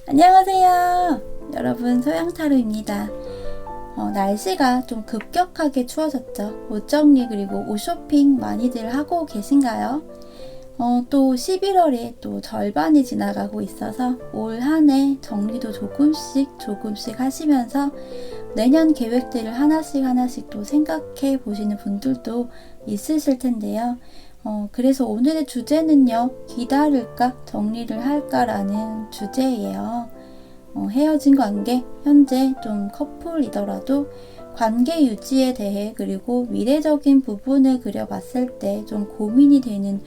안녕하세요. 여러분, 소양타로입니다. 날씨가 좀 급격하게 추워졌죠. 옷 정리 그리고 옷 쇼핑 많이들 하고 계신가요? 또 11월에 또 절반이 지나가고 있어서 올 한 해 정리도 조금씩 하시면서 내년 계획들을 하나씩 또 생각해 보시는 분들도 있으실 텐데요. 그래서 오늘의 주제는요, 기다릴까 정리를 할까라는 주제예요. 헤어진 관계, 현재 좀 커플이더라도 관계 유지에 대해 그리고 미래적인 부분을 그려봤을 때 좀 고민이 되는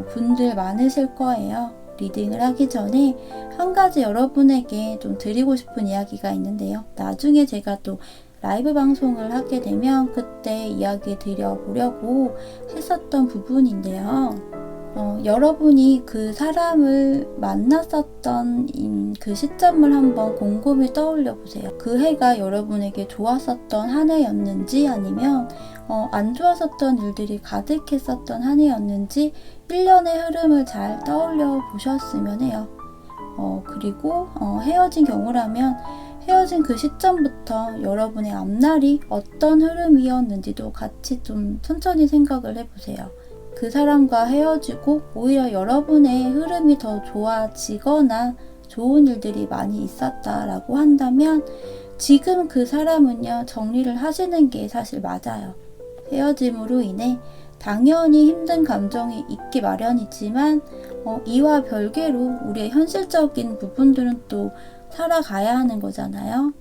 분들 많으실 거예요. 리딩을 하기 전에 한 가지 여러분에게 좀 드리고 싶은 이야기가 있는데요. 나중에 제가 또 라이브 방송을 하게 되면 그때 이야기 드려보려고 했었던 부분인데요. 여러분이 그 사람을 만났었던 그 시점을 한번 곰곰이 떠올려 보세요. 그 해가 여러분에게 좋았었던 한 해였는지 아니면 안 좋았었던 일들이 가득했었던 한 해였는지 1년의 흐름을 잘 떠올려 보셨으면 해요. 그리고 헤어진 경우라면 헤어진 그 시점부터 여러분의 앞날이 어떤 흐름이었는지도 같이 좀 천천히 생각을 해보세요. 그 사람과 헤어지고 오히려 여러분의 흐름이 더 좋아지거나 좋은 일들이 많이 있었다라고 한다면 지금 그 사람은요, 정리를 하시는 게 사실 맞아요. 헤어짐으로 인해 당연히 힘든 감정이 있기 마련이지만 이와 별개로 우리의 현실적인 부분들은 또 살아가야 하는 거잖아요.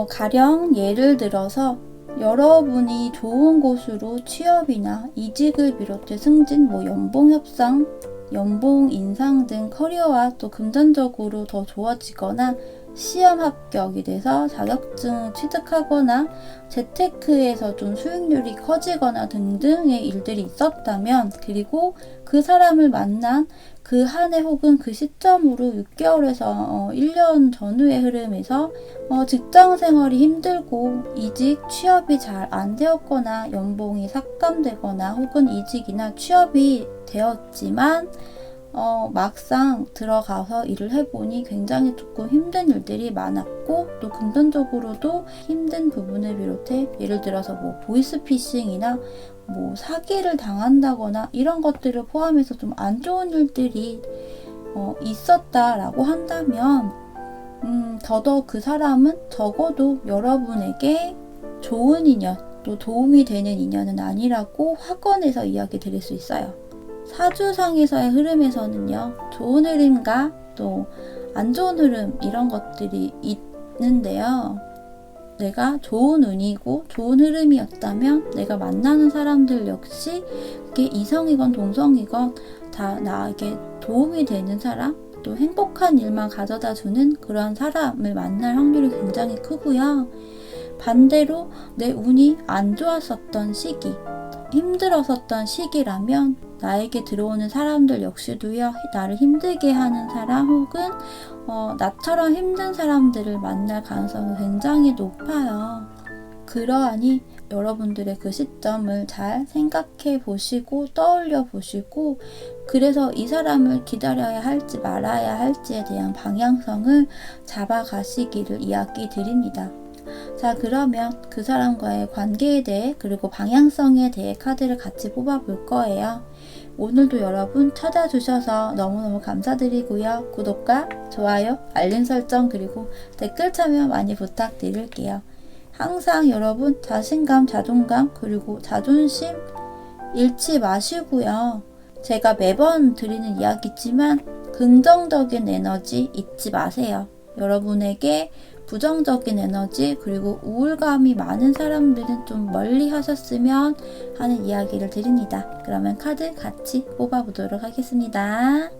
가령 예를 들어서 여러분이 좋은 곳으로 취업이나 이직을 비롯해 승진, 연봉 협상, 연봉 인상 등 커리어와 또 금전적으로 더 좋아지거나 시험 합격이 돼서 자격증 취득하거나 재테크에서 좀 수익률이 커지거나 등등의 일들이 있었다면, 그리고 그 사람을 만난 그 한 해 혹은 그 시점으로 6개월에서 1년 전후의 흐름에서 직장 생활이 힘들고 이직, 취업이 잘 안 되었거나 연봉이 삭감되거나 혹은 이직이나 취업이 되었지만 막상 들어가서 일을 해보니 굉장히 조금 힘든 일들이 많았고 또 금전적으로도 힘든 부분을 비롯해 예를 들어서 보이스피싱이나 사기를 당한다거나 이런 것들을 포함해서 좀 안 좋은 일들이 있었다라고 한다면 더더욱 그 사람은 적어도 여러분에게 좋은 인연, 또 도움이 되는 인연은 아니라고 확언해서 이야기 드릴 수 있어요. 사주상에서의 흐름에서는요, 좋은 흐름과 또 안 좋은 흐름 이런 것들이 있는데요. 내가 좋은 운이고 좋은 흐름이었다면 내가 만나는 사람들 역시 그게 이성이건 동성이건 다 나에게 도움이 되는 사람, 또 행복한 일만 가져다 주는 그런 사람을 만날 확률이 굉장히 크고요. 반대로 내 운이 안 좋았었던 시기, 힘들었었던 시기라면 나에게 들어오는 사람들 역시도요, 나를 힘들게 하는 사람 혹은 나처럼 힘든 사람들을 만날 가능성이 굉장히 높아요. 그러하니 여러분들의 그 시점을 잘 생각해 보시고 떠올려 보시고, 그래서 이 사람을 기다려야 할지 말아야 할지에 대한 방향성을 잡아가시기를 이야기 드립니다. 자, 그러면 그 사람과의 관계에 대해 그리고 방향성에 대해 카드를 같이 뽑아볼 거예요. 오늘도 여러분 찾아주셔서 너무너무 감사드리고요. 구독과 좋아요, 알림 설정 그리고 댓글 참여 많이 부탁드릴게요. 항상 여러분 자신감, 자존감 그리고 자존심 잃지 마시고요. 제가 매번 드리는 이야기지만 긍정적인 에너지 잊지 마세요. 여러분에게 부정적인 에너지 그리고 우울감이 많은 사람들은 좀 멀리 하셨으면 하는 이야기를 드립니다. 그러면 카드 같이 뽑아보도록 하겠습니다.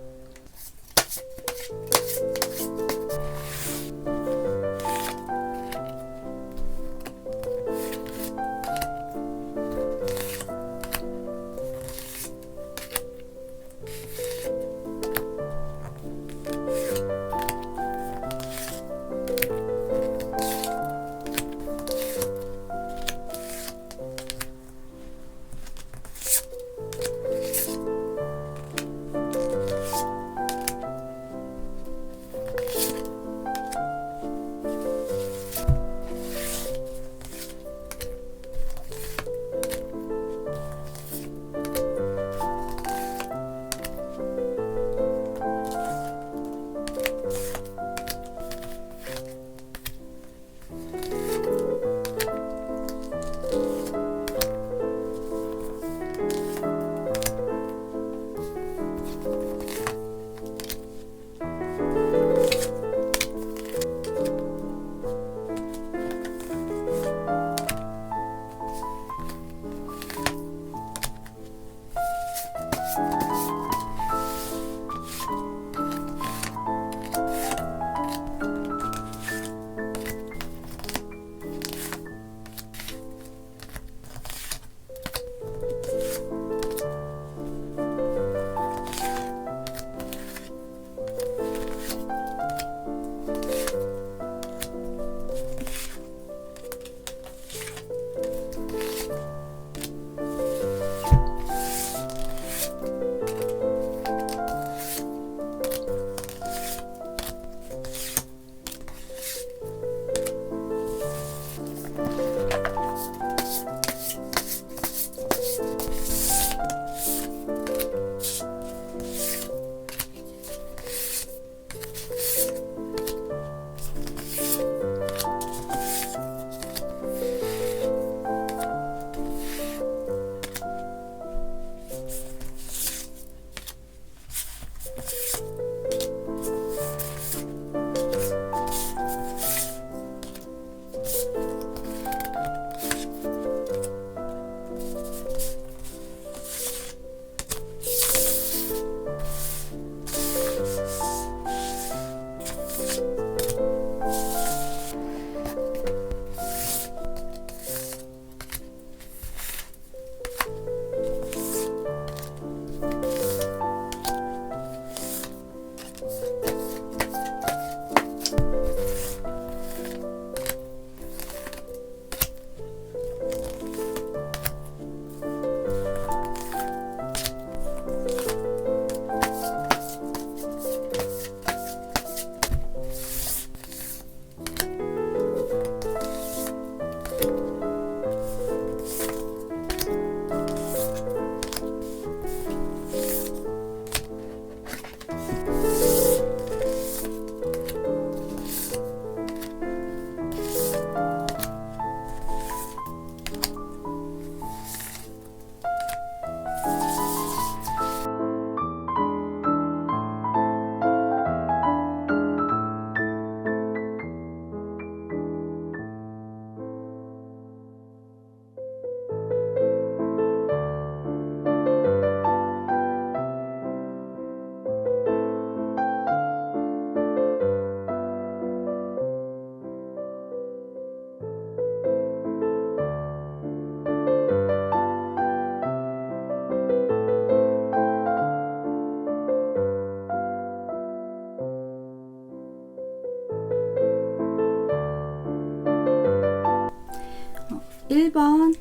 일 번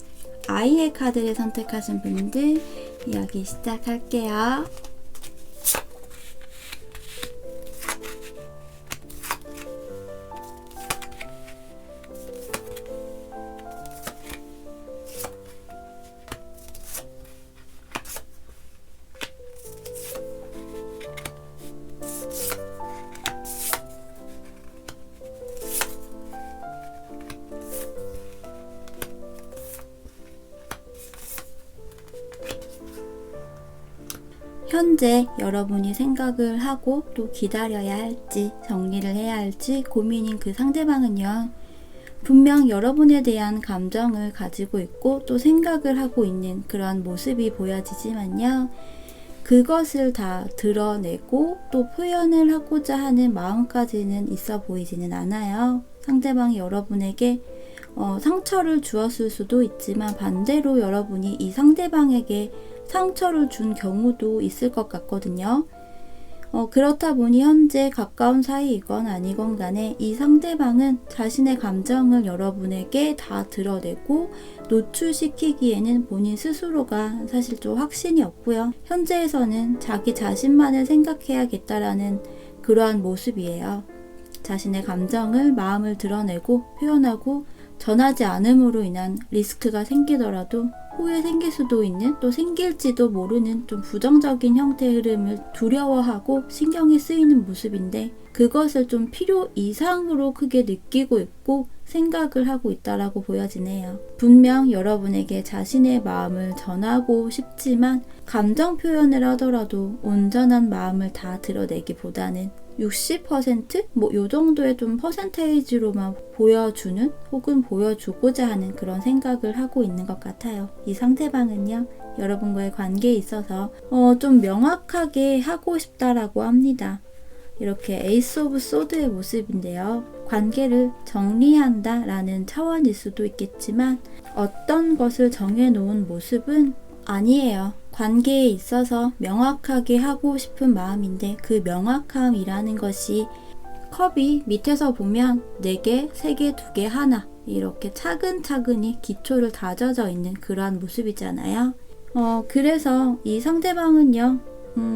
아이의 카드를 선택하신 분들 이야기 시작할게요. 현재 여러분이 생각을 하고 또 기다려야 할지 정리를 해야 할지 고민인 그 상대방은요, 분명 여러분에 대한 감정을 가지고 있고 또 생각을 하고 있는 그런 모습이 보여지지만요, 그것을 다 드러내고 또 표현을 하고자 하는 마음까지는 있어 보이지는 않아요. 상대방이 여러분에게 상처를 주었을 수도 있지만 반대로 여러분이 이 상대방에게 상처를 준 경우도 있을 것 같거든요. 그렇다 보니 현재 가까운 사이이건 아니건 간에 이 상대방은 자신의 감정을 여러분에게 다 드러내고 노출시키기에는 본인 스스로가 사실 좀 확신이 없고요. 현재에서는 자기 자신만을 생각해야겠다라는 그러한 모습이에요. 자신의 감정을, 마음을 드러내고 표현하고 전하지 않음으로 인한 리스크가 생기더라도 후에 생길 수도 있는, 또 생길지도 모르는 좀 부정적인 형태의 흐름을 두려워하고 신경이 쓰이는 모습인데, 그것을 좀 필요 이상으로 크게 느끼고 있고 생각을 하고 있다라고 보여지네요. 분명 여러분에게 자신의 마음을 전하고 싶지만 감정 표현을 하더라도 온전한 마음을 다 드러내기보다는 60%? 요 정도의 좀 퍼센테이지로만 보여주는 혹은 보여주고자 하는 그런 생각을 하고 있는 것 같아요. 이 상대방은요, 여러분과의 관계에 있어서 좀 명확하게 하고 싶다라고 합니다. 이렇게 에이스 오브 소드의 모습인데요. 관계를 정리한다 라는 차원일 수도 있겠지만 어떤 것을 정해놓은 모습은 아니에요. 관계에 있어서 명확하게 하고 싶은 마음인데, 그 명확함이라는 것이 컵이 밑에서 보면 4개, 3개, 2개, 하나 이렇게 차근차근히 기초를 다져져 있는 그러한 모습이잖아요. 그래서 이 상대방은요,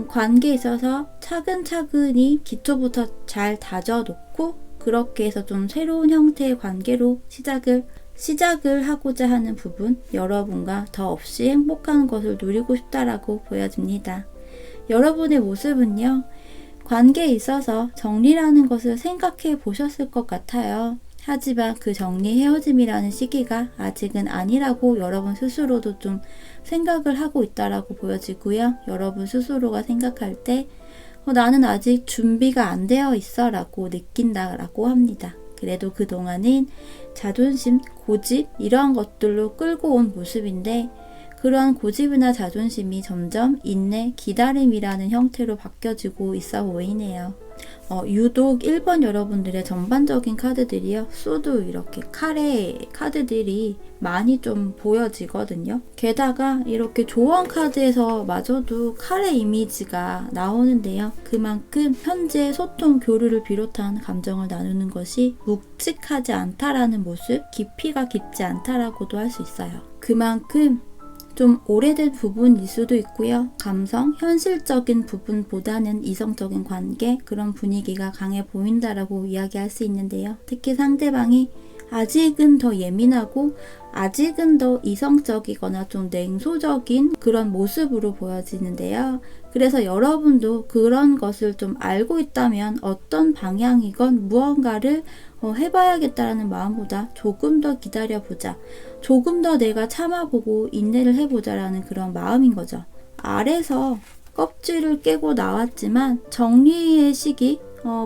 관계에 있어서 차근차근히 기초부터 잘 다져놓고 그렇게 해서 좀 새로운 형태의 관계로 시작을 하고자 하는 부분, 여러분과 더 없이 행복한 것을 누리고 싶다라고 보여집니다. 여러분의 모습은요, 관계에 있어서 정리라는 것을 생각해 보셨을 것 같아요. 하지만 그 정리 헤어짐이라는 시기가 아직은 아니라고 여러분 스스로도 좀 생각을 하고 있다라고 보여지고요. 여러분 스스로가 생각할 때 나는 아직 준비가 안 되어 있어 라고 느낀다라고 합니다. 그래도 그동안은 자존심, 고집 이러한 것들로 끌고 온 모습인데, 그러한 고집이나 자존심이 점점 인내, 기다림이라는 형태로 바뀌어지고 있어 보이네요. 유독 1번 여러분들의 전반적인 카드들이요. 소드 이렇게 카레 카드들이 많이 좀 보여지거든요. 게다가 이렇게 조언 카드에서 마저도 카레 이미지가 나오는데요. 그만큼 현재 소통, 교류를 비롯한 감정을 나누는 것이 묵직하지 않다라는 모습, 깊이가 깊지 않다라고도 할 수 있어요. 그만큼 좀 오래된 부분일 수도 있고요. 감성, 현실적인 부분보다는 이성적인 관계, 그런 분위기가 강해 보인다라고 이야기할 수 있는데요. 특히 상대방이 아직은 더 예민하고 아직은 더 이성적이거나 좀 냉소적인 그런 모습으로 보여지는데요. 그래서 여러분도 그런 것을 좀 알고 있다면 어떤 방향이건 무언가를 해봐야겠다라는 마음보다 조금 더 기다려보자, 조금 더 내가 참아보고 인내를 해보자라는 그런 마음인 거죠. 알에서 껍질을 깨고 나왔지만 정리의 시기,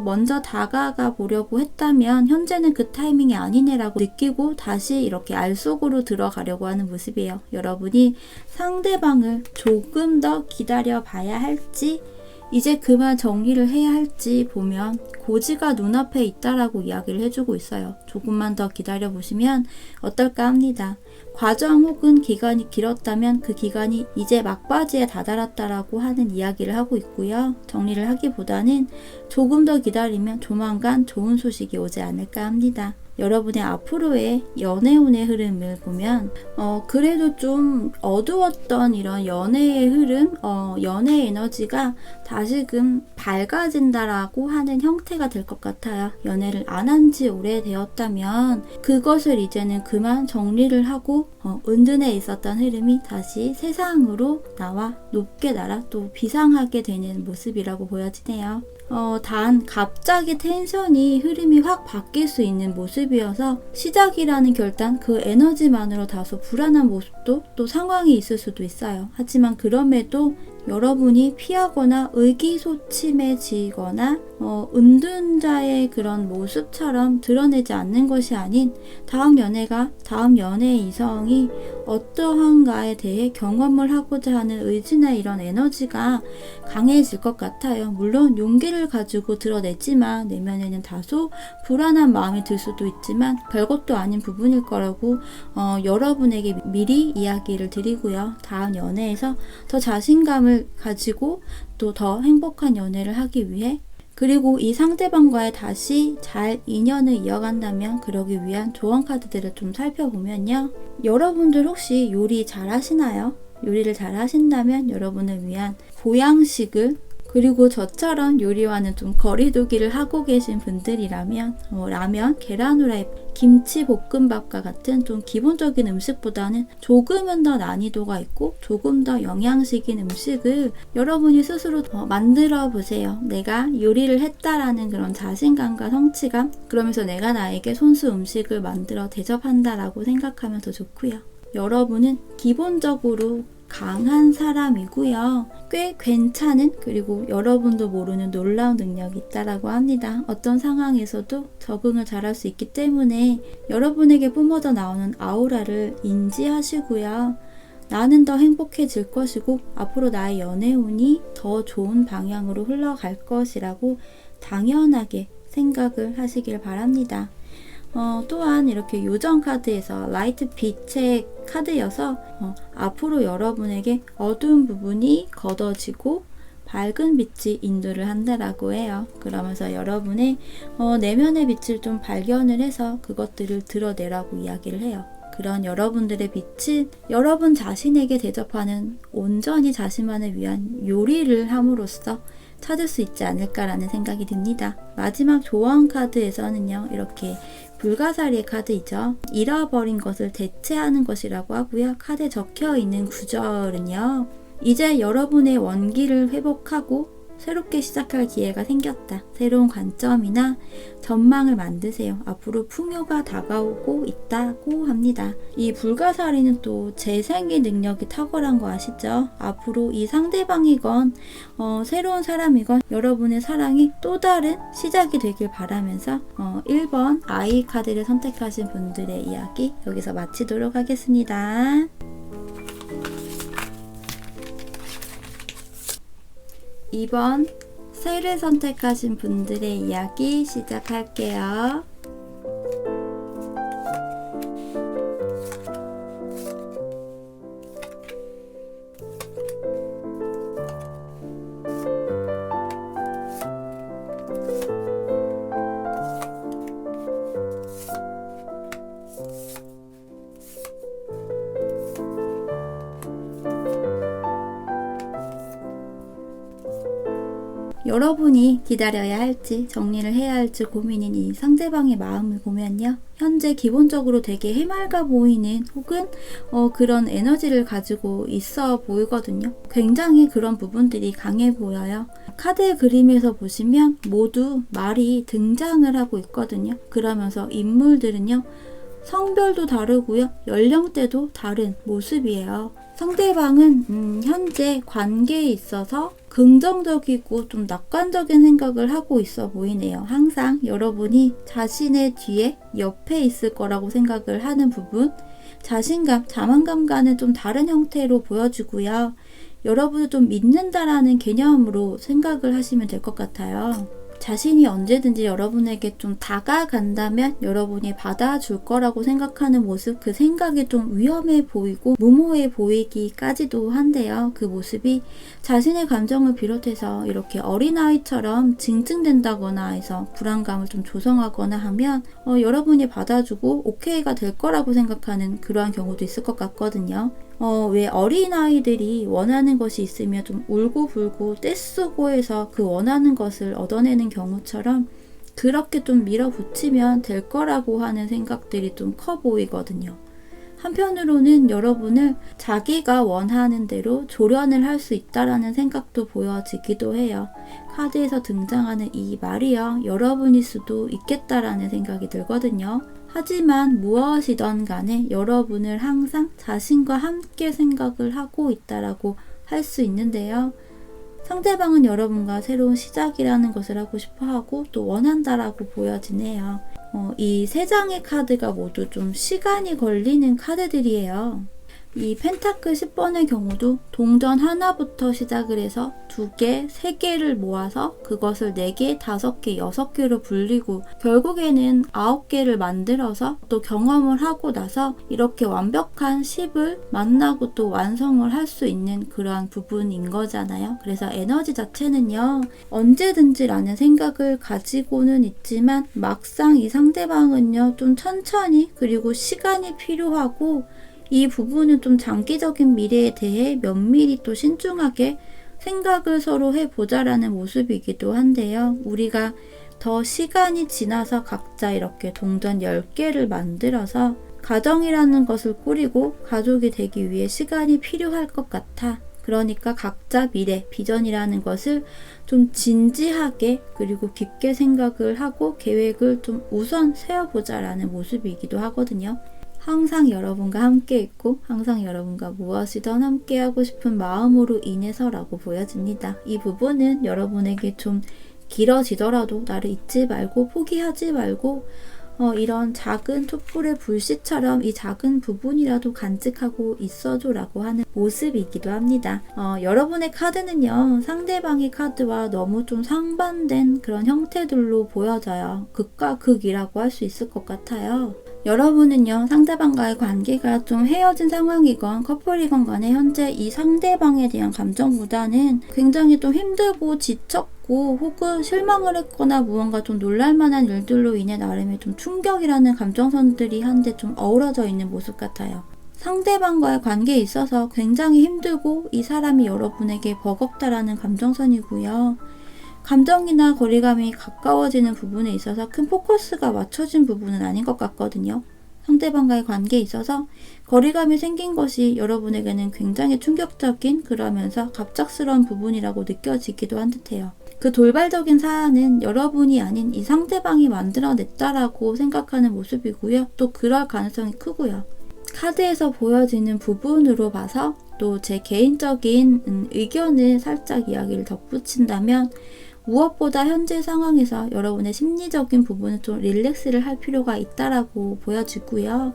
먼저 다가가 보려고 했다면 현재는 그 타이밍이 아니네라고 느끼고 다시 이렇게 알 속으로 들어가려고 하는 모습이에요. 여러분이 상대방을 조금 더 기다려 봐야 할지, 이제 그만 정리를 해야 할지 보면 고지가 눈앞에 있다라고 이야기를 해주고 있어요. 조금만 더 기다려 보시면 어떨까 합니다. 과정 혹은 기간이 길었다면 그 기간이 이제 막바지에 다다랐다라고 하는 이야기를 하고 있고요. 정리를 하기보다는 조금 더 기다리면 조만간 좋은 소식이 오지 않을까 합니다. 여러분의 앞으로의 연애운의 흐름을 보면 그래도 좀 어두웠던 이런 연애의 흐름, 연애 에너지가 다시금 밝아진다라고 하는 형태가 될 것 같아요. 연애를 안 한 지 오래되었다면 그것을 이제는 그만 정리를 하고 은둔에 있었던 흐름이 다시 세상으로 나와 높게 날아 또 비상하게 되는 모습이라고 보여지네요. 단 갑자기 텐션이 흐름이 확 바뀔 수 있는 모습이어서 시작이라는 결단, 그 에너지만으로 다소 불안한 모습도 또 상황이 있을 수도 있어요. 하지만 그럼에도 여러분이 피하거나 의기소침해지거나 은둔자의 그런 모습처럼 드러내지 않는 것이 아닌 다음 연애의 이성이 어떠한가에 대해 경험을 하고자 하는 의지나 이런 에너지가 강해질 것 같아요. 물론 용기를 가지고 드러냈지만 내면에는 다소 불안한 마음이 들 수도 있지만 별것도 아닌 부분일 거라고 여러분에게 미리 이야기를 드리고요. 다음 연애에서 더 자신감을 가지고 또 더 행복한 연애를 하기 위해, 그리고 이 상대방과의 다시 잘 인연을 이어간다면 그러기 위한 조언 카드들을 좀 살펴보면요. 여러분들 혹시 요리 잘 하시나요? 요리를 잘 하신다면 여러분을 위한 보양식을, 그리고 저처럼 요리와는 좀 거리두기를 하고 계신 분들이라면 라면, 계란 후라이, 김치 볶음밥과 같은 좀 기본적인 음식보다는 조금은 더 난이도가 있고 조금 더 영양식인 음식을 여러분이 스스로 만들어 보세요. 내가 요리를 했다라는 그런 자신감과 성취감, 그러면서 내가 나에게 손수 음식을 만들어 대접한다라고 생각하면 더 좋고요. 여러분은 기본적으로 강한 사람이고요. 꽤 괜찮은, 그리고 여러분도 모르는 놀라운 능력이 있다라고 합니다. 어떤 상황에서도 적응을 잘할 수 있기 때문에 여러분에게 뿜어져 나오는 아우라를 인지하시고요. 나는 더 행복해질 것이고 앞으로 나의 연애운이 더 좋은 방향으로 흘러갈 것이라고 당연하게 생각을 하시길 바랍니다. 또한 이렇게 요정 카드에서 라이트 빛의 카드여서 앞으로 여러분에게 어두운 부분이 걷어지고 밝은 빛이 인도를 한다라고 해요. 그러면서 여러분의 내면의 빛을 좀 발견을 해서 그것들을 드러내라고 이야기를 해요. 그런 여러분들의 빛은 여러분 자신에게 대접하는 온전히 자신만을 위한 요리를 함으로써 찾을 수 있지 않을까라는 생각이 듭니다. 마지막 조언 카드에서는요, 이렇게 불가사리의 카드이죠. 잃어버린 것을 대체하는 것이라고 하고요. 카드에 적혀있는 구절은요, 이제 여러분의 원기를 회복하고 새롭게 시작할 기회가 생겼다. 새로운 관점이나 전망을 만드세요. 앞으로 풍요가 다가오고 있다고 합니다. 이 불가사리는 또 재생의 능력이 탁월한 거 아시죠? 앞으로 이 상대방이건 새로운 사람이건 여러분의 사랑이 또 다른 시작이 되길 바라면서 1번 아이 카드를 선택하신 분들의 이야기 여기서 마치도록 하겠습니다. 2번 새를 선택하신 분들의 이야기 시작할게요. 여러분이 기다려야 할지 정리를 해야 할지 고민인 이 상대방의 마음을 보면요, 현재 기본적으로 되게 해맑아 보이는 혹은 그런 에너지를 가지고 있어 보이거든요. 굉장히 그런 부분들이 강해 보여요. 카드의 그림에서 보시면 모두 말이 등장을 하고 있거든요. 그러면서 인물들은요, 성별도 다르고요, 연령대도 다른 모습이에요. 상대방은 현재 관계에 있어서 긍정적이고 좀 낙관적인 생각을 하고 있어 보이네요. 항상 여러분이 자신의 뒤에 옆에 있을 거라고 생각을 하는 부분, 자신감, 자만감과는 좀 다른 형태로 보여지고요. 여러분을 좀 믿는다라는 개념으로 생각을 하시면 될 것 같아요. 자신이 언제든지 여러분에게 좀 다가간다면 여러분이 받아줄 거라고 생각하는 모습, 그 생각이 좀 위험해 보이고 무모해 보이기까지도 한데요. 그 모습이 자신의 감정을 비롯해서 이렇게 어린아이처럼 징징댄다거나 해서 불안감을 좀 조성하거나 하면 여러분이 받아주고 오케이가 될 거라고 생각하는 그러한 경우도 있을 것 같거든요. 왜 어린아이들이 원하는 것이 있으면 좀 울고불고 떼쓰고 해서 그 원하는 것을 얻어내는 경우처럼 그렇게 좀 밀어붙이면 될 거라고 하는 생각들이 좀 커 보이거든요. 한편으로는 여러분을 자기가 원하는 대로 조련을 할 수 있다라는 생각도 보여지기도 해요. 카드에서 등장하는 이 말이요, 여러분일 수도 있겠다라는 생각이 들거든요. 하지만 무엇이든 간에 여러분을 항상 자신과 함께 생각을 하고 있다라고 할 수 있는데요. 상대방은 여러분과 새로운 시작이라는 것을 하고 싶어 하고 또 원한다라고 보여지네요. 이 세 장의 카드가 모두 좀 시간이 걸리는 카드들이에요. 이 펜타클 10번의 경우도 동전 하나부터 시작을 해서 2개, 3개를 모아서 그것을 4개, 5개, 6개로 불리고 결국에는 9개를 만들어서 또 경험을 하고 나서 이렇게 완벽한 10을 만나고 또 완성을 할 수 있는 그러한 부분인 거잖아요. 그래서 에너지 자체는요, 언제든지라는 생각을 가지고는 있지만 막상 이 상대방은요, 좀 천천히 그리고 시간이 필요하고 이 부분은 좀 장기적인 미래에 대해 면밀히 또 신중하게 생각을 서로 해보자라는 모습이기도 한데요. 우리가 더 시간이 지나서 각자 이렇게 동전 10개를 만들어서 가정이라는 것을 꾸리고 가족이 되기 위해 시간이 필요할 것 같아. 그러니까 각자 미래, 비전이라는 것을 좀 진지하게 그리고 깊게 생각을 하고 계획을 좀 우선 세워보자라는 모습이기도 하거든요. 항상 여러분과 함께 있고 항상 여러분과 무엇이든 함께 하고 싶은 마음으로 인해서라고 보여집니다. 이 부분은 여러분에게 좀 길어지더라도 나를 잊지 말고 포기하지 말고 이런 작은 촛불의 불씨처럼 이 작은 부분이라도 간직하고 있어줘 라고 하는 모습이기도 합니다. 여러분의 카드는요, 상대방의 카드와 너무 좀 상반된 그런 형태들로 보여져요. 극과 극이라고 할 수 있을 것 같아요. 여러분은요, 상대방과의 관계가 좀 헤어진 상황이건 커플이건 간에 현재 이 상대방에 대한 감정보다는 굉장히 좀 힘들고 지쳤고 혹은 실망을 했거나 무언가 좀 놀랄만한 일들로 인해 나름의 좀 충격이라는 감정선들이 한데 좀 어우러져 있는 모습 같아요. 상대방과의 관계에 있어서 굉장히 힘들고 이 사람이 여러분에게 버겁다라는 감정선이고요. 감정이나 거리감이 가까워지는 부분에 있어서 큰 포커스가 맞춰진 부분은 아닌 것 같거든요. 상대방과의 관계에 있어서 거리감이 생긴 것이 여러분에게는 굉장히 충격적인 그러면서 갑작스러운 부분이라고 느껴지기도 한 듯해요. 그 돌발적인 사안은 여러분이 아닌 이 상대방이 만들어냈다라고 생각하는 모습이고요. 또 그럴 가능성이 크고요. 카드에서 보여지는 부분으로 봐서 또 제 개인적인 의견을 살짝 이야기를 덧붙인다면 무엇보다 현재 상황에서 여러분의 심리적인 부분은 좀 릴렉스를 할 필요가 있다라고 보여지고요.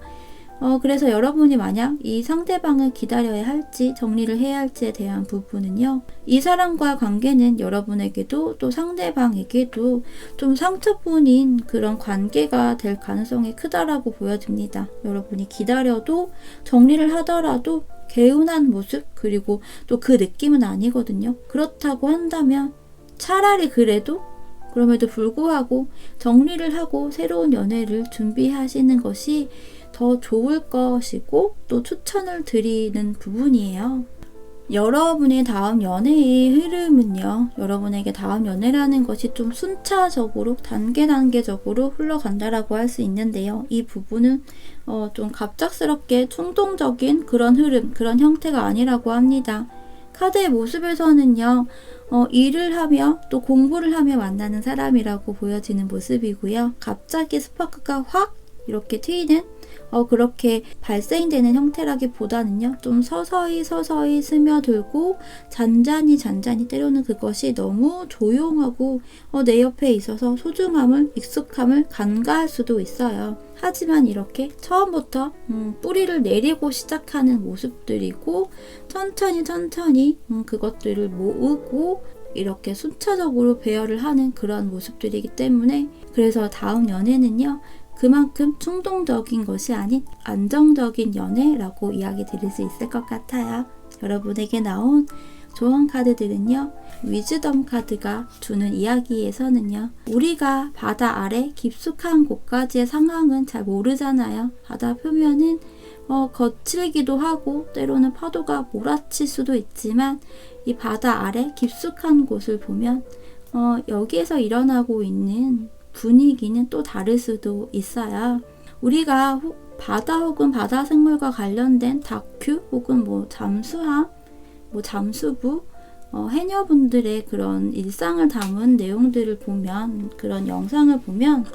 그래서 여러분이 만약 이 상대방을 기다려야 할지 정리를 해야 할지에 대한 부분은요. 이 사람과 관계는 여러분에게도 또 상대방에게도 좀 상처뿐인 그런 관계가 될 가능성이 크다라고 보여집니다. 여러분이 기다려도 정리를 하더라도 개운한 모습 그리고 또 그 느낌은 아니거든요. 그렇다고 한다면 차라리 그럼에도 불구하고 정리를 하고 새로운 연애를 준비하시는 것이 더 좋을 것이고 또 추천을 드리는 부분이에요. 여러분의 다음 연애의 흐름은요. 여러분에게 다음 연애라는 것이 좀 순차적으로 단계적으로 흘러간다라고 할 수 있는데요. 이 부분은 좀 갑작스럽게 충동적인 그런 흐름, 그런 형태가 아니라고 합니다. 카드의 모습에서는요. 일을 하며 또 공부를 하며 만나는 사람이라고 보여지는 모습이고요. 갑자기 스파크가 확 이렇게 튀는 그렇게 발생되는 형태라기보다는요. 좀 서서히 스며들고 잔잔히 때로는 그것이 너무 조용하고 내 옆에 있어서 소중함을, 익숙함을 간과할 수도 있어요. 하지만 이렇게 처음부터 뿌리를 내리고 시작하는 모습들이고 천천히 그것들을 모으고 이렇게 순차적으로 배열을 하는 그런 모습들이기 때문에 그래서 다음 연애는요. 그만큼 충동적인 것이 아닌 안정적인 연애라고 이야기 드릴 수 있을 것 같아요. 여러분에게 나온 조언 카드들은요. 위즈덤 카드가 주는 이야기에서는요. 우리가 바다 아래 깊숙한 곳까지의 상황은 잘 모르잖아요. 바다 표면은 거칠기도 하고 때로는 파도가 몰아칠 수도 있지만 이 바다 아래 깊숙한 곳을 보면 여기에서 일어나고 있는 분위기는 또 다를 수도 있어요. 우리가 바다 혹은 바다 생물과 관련된 다큐 혹은 잠수함, 잠수부, 해녀분들의 그런 일상을 담은 내용들을 보면 그런 영상을 보면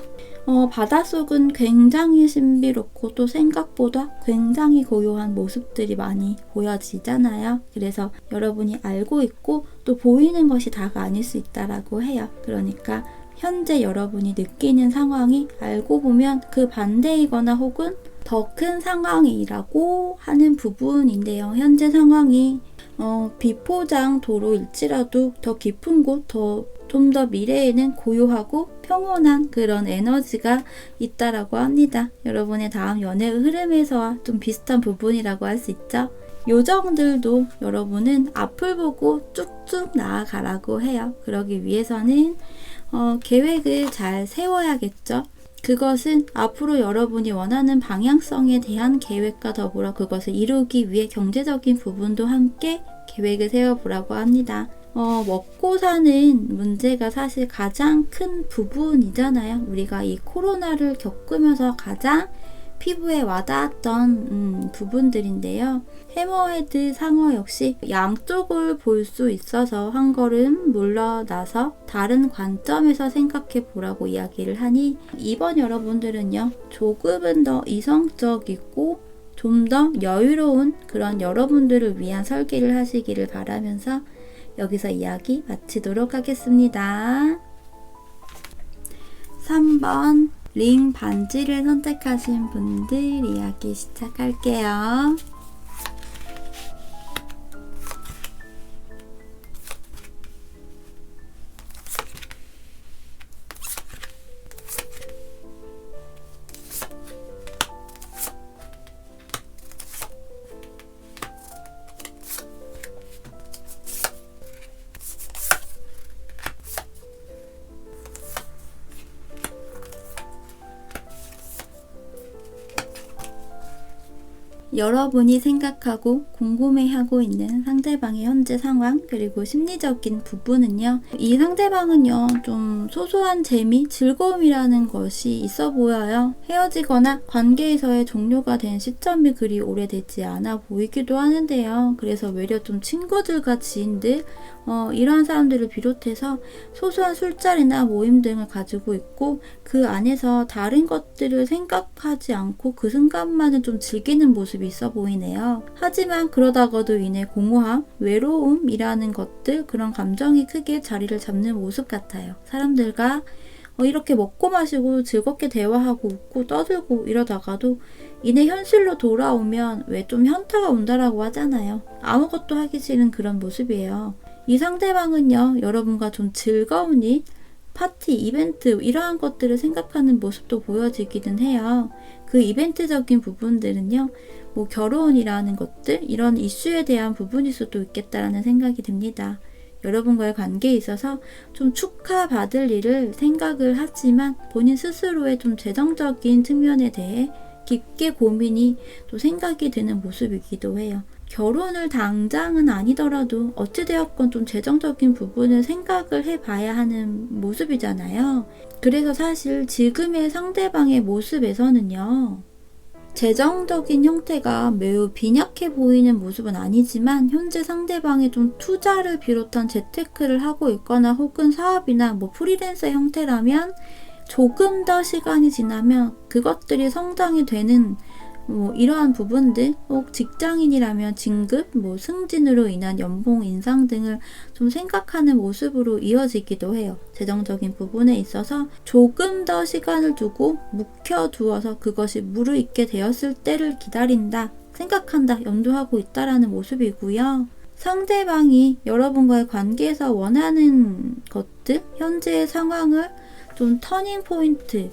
바닷속은 굉장히 신비롭고 또 생각보다 굉장히 고요한 모습들이 많이 보여지잖아요. 그래서 여러분이 알고 있고 또 보이는 것이 다가 아닐 수 있다라고 해요. 그러니까 현재 여러분이 느끼는 상황이 알고 보면 그 반대이거나 혹은 더 큰 상황이라고 하는 부분인데요. 현재 상황이 비포장 도로일지라도 더 깊은 곳, 좀 더 미래에는 고요하고 평온한 그런 에너지가 있다라고 합니다. 여러분의 다음 연애의 흐름에서와 좀 비슷한 부분이라고 할 수 있죠. 요정들도 여러분은 앞을 보고 쭉쭉 나아가라고 해요. 그러기 위해서는 계획을 잘 세워야겠죠. 그것은 앞으로 여러분이 원하는 방향성에 대한 계획과 더불어 그것을 이루기 위해 경제적인 부분도 함께 계획을 세워보라고 합니다. 먹고 사는 문제가 사실 가장 큰 부분이잖아요. 우리가 이 코로나를 겪으면서 가장 피부에 와닿았던 부분들인데요. 해머헤드 상어 역시 양쪽을 볼 수 있어서 한 걸음 물러나서 다른 관점에서 생각해 보라고 이야기를 하니 이번 여러분들은요. 조금은 더 이성적이고 좀 더 여유로운 그런 여러분들을 위한 설계를 하시기를 바라면서 여기서 이야기 마치도록 하겠습니다. 3번 링 반지를 선택하신 분들 이야기 시작할게요. 여러분이 생각하고 궁금해하고 있는 상대방의 현재 상황 그리고 심리적인 부분은요. 이 상대방은요. 좀 소소한 재미, 즐거움이라는 것이 있어 보여요. 헤어지거나 관계에서의 종료가 된 시점이 그리 오래되지 않아 보이기도 하는데요. 그래서 외려 좀 친구들과 지인들 이러한 사람들을 비롯해서 소소한 술자리나 모임 등을 가지고 있고 그 안에서 다른 것들을 생각하지 않고 그 순간만을 좀 즐기는 모습이 있어 보이네요. 하지만 그러다가도 인해 공허함, 외로움이라는 것들 그런 감정이 크게 자리를 잡는 모습 같아요. 사람들과 이렇게 먹고 마시고 즐겁게 대화하고 웃고 떠들고 이러다가도 이내 현실로 돌아오면 왜 좀 현타가 온다라고 하잖아요. 아무것도 하기 싫은 그런 모습이에요. 이 상대방은요, 여러분과 좀 즐거운 일, 파티, 이벤트 이러한 것들을 생각하는 모습도 보여지기는 해요. 그 이벤트적인 부분들은요, 뭐 결혼이라는 것들, 이런 이슈에 대한 부분일 수도 있겠다라는 생각이 듭니다. 여러분과의 관계에 있어서 좀 축하받을 일을 생각을 하지만 본인 스스로의 좀 재정적인 측면에 대해 깊게 고민이 또 생각이 드는 모습이기도 해요. 결혼을 당장은 아니더라도 어찌되었건 좀 재정적인 부분을 생각을 해봐야 하는 모습이잖아요. 그래서 사실 지금의 상대방의 모습에서는요, 재정적인 형태가 매우 빈약해 보이는 모습은 아니지만 현재 상대방이 좀 투자를 비롯한 재테크를 하고 있거나 혹은 사업이나 뭐 프리랜서 형태라면 조금 더 시간이 지나면 그것들이 성장이 되는 이러한 부분들, 혹 직장인이라면 진급, 승진으로 인한 연봉 인상 등을 좀 생각하는 모습으로 이어지기도 해요. 재정적인 부분에 있어서 조금 더 시간을 두고 묵혀두어서 그것이 무르익게 되었을 때를 기다린다, 생각한다, 염두하고 있다라는 모습이고요. 상대방이 여러분과의 관계에서 원하는 것들, 현재의 상황을 좀 터닝 포인트,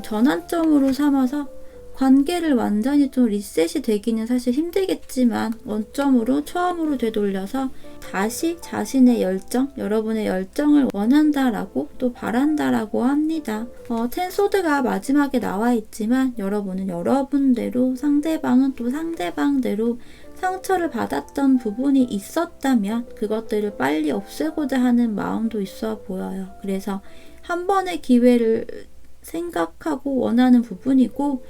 전환점으로 삼아서 관계를 완전히 좀 리셋이 되기는 사실 힘들겠지만 원점으로 처음으로 되돌려서 다시 자신의 열정, 여러분의 열정을 원한다라고 또 바란다라고 합니다. 텐소드가 마지막에 나와 있지만 여러분은 여러분대로, 상대방은 또 상대방대로 상처를 받았던 부분이 있었다면 그것들을 빨리 없애고자 하는 마음도 있어 보여요. 그래서 한 번의 기회를 생각하고 원하는 부분이고,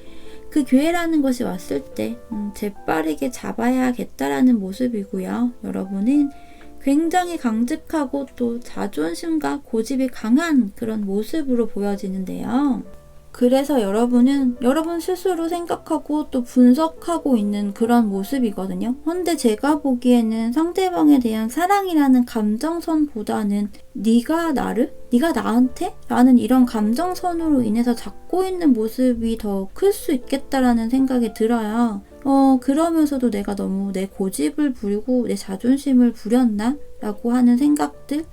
그 기회라는 것이 왔을 때 재빠르게 잡아야겠다라는 모습이고요. 여러분은 굉장히 강직하고 또 자존심과 고집이 강한 그런 모습으로 보여지는데요. 그래서 여러분은 여러분 스스로 생각하고 또 분석하고 있는 그런 모습이거든요. 근데 제가 보기에는 상대방에 대한 사랑이라는 감정선보다는 네가 나를? 네가 나한테? 라는 이런 감정선으로 인해서 잡고 있는 모습이 더 클 수 있겠다라는 생각이 들어요. 그러면서도 내가 너무 내 고집을 부리고 내 자존심을 부렸나? 라고 하는 생각들?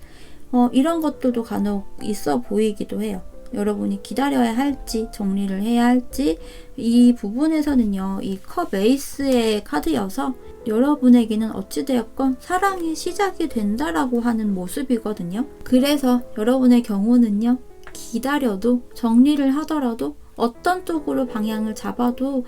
이런 것들도 간혹 있어 보이기도 해요. 여러분이 기다려야 할지 정리를 해야 할지, 이 부분에서는요, 이 컵 에이스의 카드여서 여러분에게는 어찌되었건 사랑이 시작이 된다라고 하는 모습이거든요. 그래서 여러분의 경우는요, 기다려도 정리를 하더라도 어떤 쪽으로 방향을 잡아도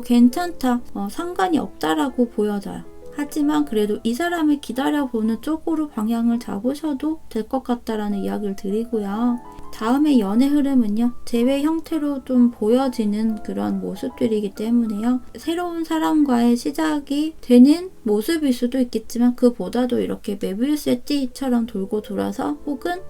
괜찮다, 상관이 없다라고 보여져요. 하지만 그래도 이 사람을 기다려보는 쪽으로 방향을 잡으셔도 될 것 같다라는 이야기를 드리고요. 다음의 연애 흐름은요, 재회 형태로 좀 보여지는 그런 모습들이기 때문에요. 새로운 사람과의 시작이 되는 모습일 수도 있겠지만 그보다도 이렇게 메비우스의 띠처럼 돌고 돌아서 혹은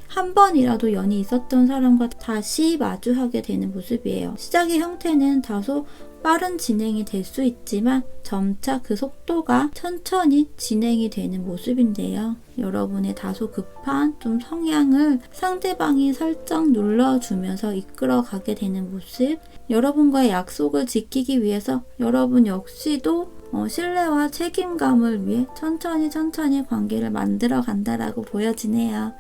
한 번이라도 연이 있었던 사람과 다시 마주하게 되는 모습이에요. 시작의 형태는 다소 빠른 진행이 될 수 있지만 점차 그 속도가 천천히 진행이 되는 모습인데요. 여러분의 다소 급한 좀 성향을 상대방이 살짝 눌러주면서 이끌어가게 되는 모습, 여러분과의 약속을 지키기 위해서 여러분 역시도 신뢰와 책임감을 위해 천천히 관계를 만들어 간다라고 보여지네요.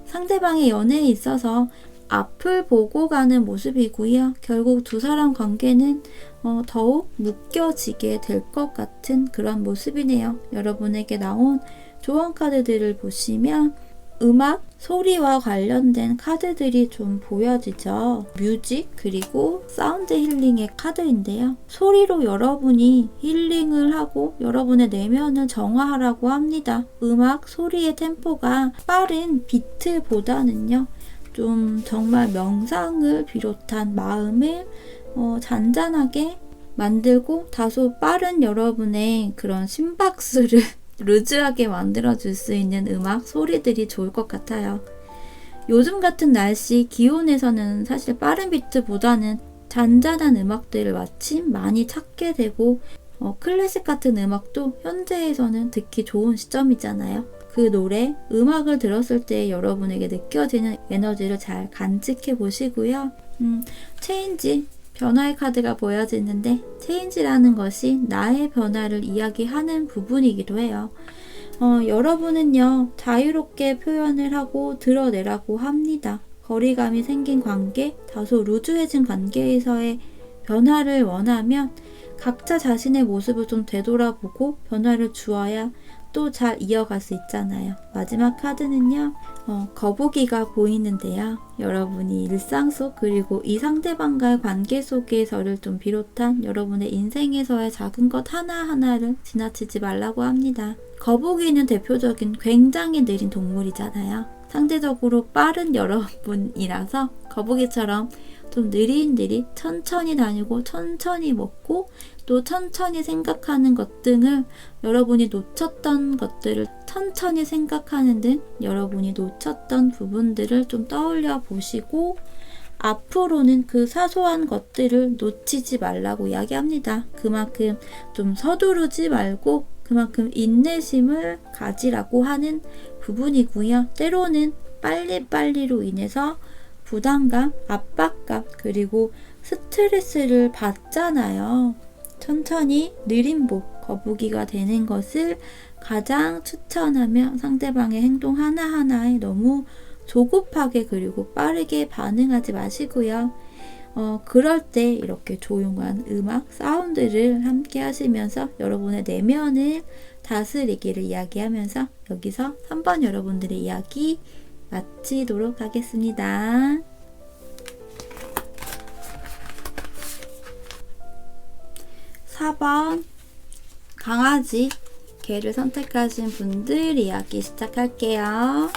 상대방의 연애에 있어서 앞을 보고 가는 모습이고요. 결국 두 사람 관계는 더욱 묶여지게 될 것 같은 그런 모습이네요. 여러분에게 나온 조언 카드들을 보시면 음악, 소리와 관련된 카드들이 좀 보여지죠. 뮤직 그리고 사운드 힐링의 카드인데요. 소리로 여러분이 힐링을 하고 여러분의 내면을 정화하라고 합니다. 음악, 소리의 템포가 빠른 비트보다는요, 좀 정말 명상을 비롯한 마음을 잔잔하게 만들고 다소 빠른 여러분의 그런 심박수를 루즈하게 만들어줄 수 있는 음악, 소리들이 좋을 것 같아요. 요즘 같은 날씨, 기온에서는 사실 빠른 비트보다는 잔잔한 음악들을 마침 많이 찾게 되고 클래식 같은 음악도 현재에서는 듣기 좋은 시점이잖아요. 그 노래, 음악을 들었을 때 여러분에게 느껴지는 에너지를 잘 간직해 보시고요. 체인지, 변화의 카드가 보여지는데 체인지라는 것이 나의 변화를 이야기하는 부분이기도 해요. 여러분은요, 자유롭게 표현을 하고 드러내라고 합니다. 거리감이 생긴 관계, 다소 루즈해진 관계에서의 변화를 원하면 각자 자신의 모습을 좀 되돌아보고 변화를 주어야 또 잘 이어갈 수 있잖아요. 마지막 카드는요, 거북이가 보이는데요. 여러분이 일상 속 그리고 이 상대방과의 관계 속에서를 좀 비롯한 여러분의 인생에서의 작은 것 하나하나를 지나치지 말라고 합니다. 거북이는 대표적인 굉장히 느린 동물이잖아요. 상대적으로 빠른 여러분이라서 거북이처럼 좀 느릿느릿 천천히 다니고 천천히 먹고 또 천천히 생각하는 것 등을 여러분이 놓쳤던 것들을 천천히 생각하는 등 여러분이 놓쳤던 부분들을 좀 떠올려 보시고 앞으로는 그 사소한 것들을 놓치지 말라고 이야기합니다. 그만큼 좀 서두르지 말고 그만큼 인내심을 가지라고 하는 부분이고요. 때로는 빨리빨리로 인해서 부담감, 압박감, 그리고 스트레스를 받잖아요. 천천히 느림복, 거북이가 되는 것을 가장 추천하며 상대방의 행동 하나하나에 너무 조급하게 그리고 빠르게 반응하지 마시고요. 그럴 때 이렇게 조용한 음악, 사운드를 함께 하시면서 여러분의 내면을 다스리기를 이야기하면서 여기서 3번 여러분들의 이야기 마치도록 하겠습니다. 4번 강아지, 개를 선택하신 분들 이야기 시작할게요.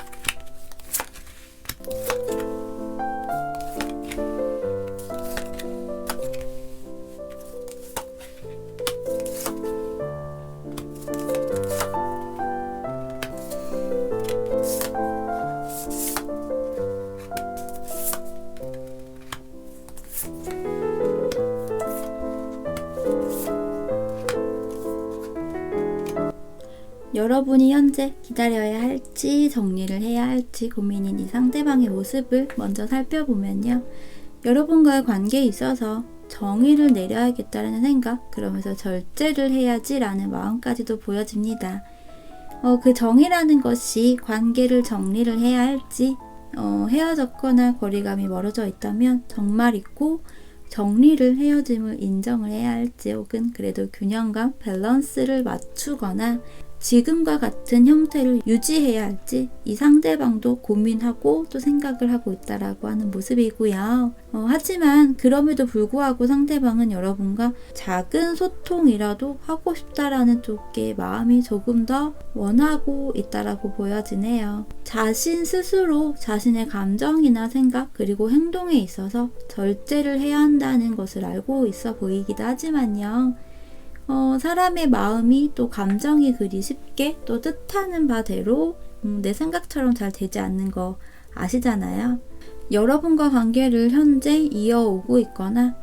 여러분이 현재 기다려야 할지 정리를 해야 할지 고민인 이 상대방의 모습을 먼저 살펴보면요. 여러분과의 관계에 있어서 정의를 내려야겠다는 생각, 그러면서 절제를 해야지 라는 마음까지도 보여집니다. 그 정의라는 것이 관계를 정리를 해야 할지, 헤어졌거나 거리감이 멀어져 있다면 정말 있고 정리를 헤어짐을 인정을 해야 할지, 혹은 그래도 균형감, 밸런스를 맞추거나 지금과 같은 형태를 유지해야 할지 이 상대방도 고민하고 또 생각을 하고 있다라고 하는 모습이고요. 하지만 그럼에도 불구하고 상대방은 여러분과 작은 소통이라도 하고 싶다라는 쪽의 마음이 조금 더 원하고 있다라고 보여지네요. 자신 스스로 자신의 감정이나 생각 그리고 행동에 있어서 절제를 해야 한다는 것을 알고 있어 보이기도 하지만요. 사람의 마음이 또 감정이 그리 쉽게 또 뜻하는 바대로 내 생각처럼 잘 되지 않는 거 아시잖아요. 여러분과 관계를 현재 이어오고 있거나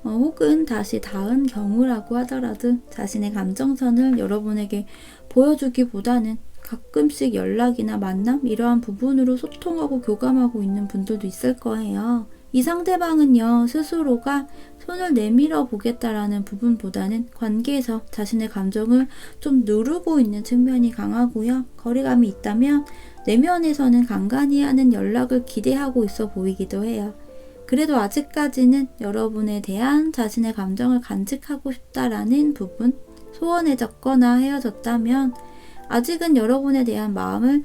혹은 다시 닿은 경우라고 하더라도 자신의 감정선을 여러분에게 보여주기보다는 가끔씩 연락이나 만남 이러한 부분으로 소통하고 교감하고 있는 분들도 있을 거예요. 이 상대방은요, 스스로가 손을 내밀어 보겠다라는 부분보다는 관계에서 자신의 감정을 좀 누르고 있는 측면이 강하고요. 거리감이 있다면 내면에서는 간간히 하는 연락을 기대하고 있어 보이기도 해요. 그래도 아직까지는 여러분에 대한 자신의 감정을 간직하고 싶다라는 부분, 소원해졌거나 헤어졌다면 아직은 여러분에 대한 마음을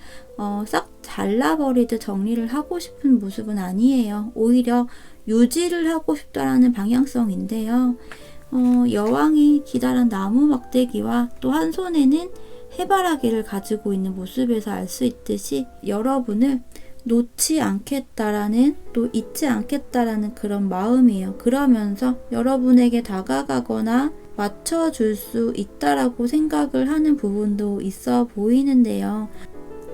싹 잘라버리듯 정리를 하고 싶은 모습은 아니에요. 오히려 유지를 하고 싶다라는 방향성인데요. 여왕이 기다란 나무 막대기와 또 한 손에는 해바라기를 가지고 있는 모습에서 알 수 있듯이 여러분을 놓지 않겠다라는, 또 잊지 않겠다라는 그런 마음이에요. 그러면서 여러분에게 다가가거나 맞춰줄 수 있다라고 생각을 하는 부분도 있어 보이는데요.